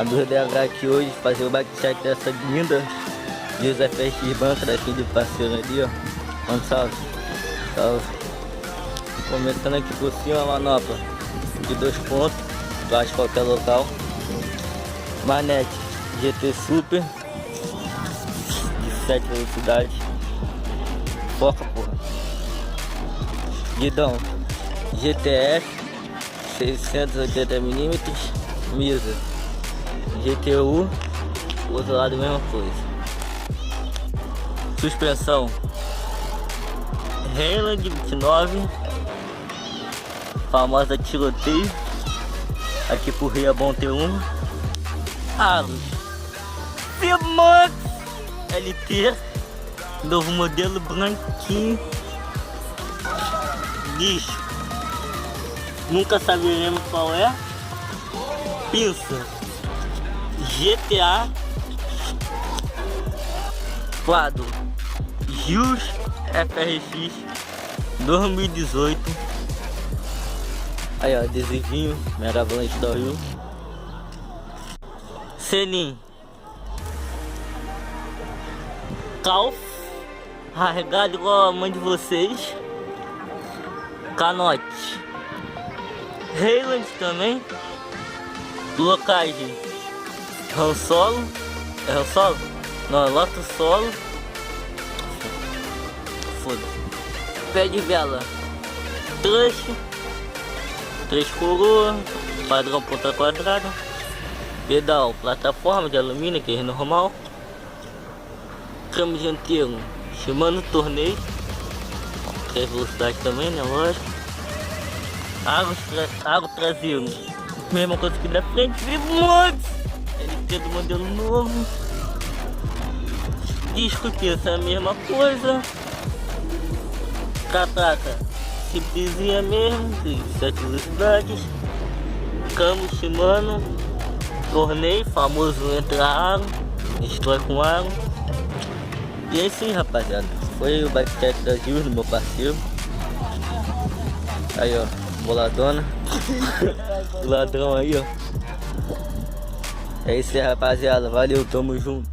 Abri DH aqui hoje, fazer o backcheck dessa linda Gios Frx banca daqui de parceiro ali, ó. Um salve. Salve. Começando aqui por cima, a manopla de 2 pontos, bate qualquer local. Manete GT Super de 7 velocidades. Foca, porra. Guidão GTS 680mm. Misa GTU, o outro lado a mesma coisa. Suspensão Highland 29, famosa tiroteio. Aqui por Rio é bom ter um. Aros VÍDEO LT, novo modelo branquinho. Lixo, nunca saberemos qual é. Pinça GTA, quadro Gios Frx 2018. Aí ó, adesivinho, Meravalante do Rio. Selim Calf, rasgado igual a mãe de vocês. Canote Highland também. Locagem Han Solo. É Han Solo? Não, é Lotus Solo. Foda-se. Pé de vela Trush, 3 coroas, padrão ponta quadrada. Pedal plataforma de alumínio, que é normal. Câmbio dianteiro Shimano Torneio, 3 velocidades também, né? Lógico. Aro traseiro, mesma coisa que da frente. VÍDEO LT do modelo novo. Disco pinça é a mesma coisa. Catraca simplesinha mesmo, de 7 velocidades. Câmbio Shimano Torneio, famoso entra aro, destrói com aro. E é isso aí, rapaziada. Foi o backcheck da Gios, do meu parceiro. Aí ó, boladona. O ladrão aí, ó. É isso aí, rapaziada. Valeu, tamo junto.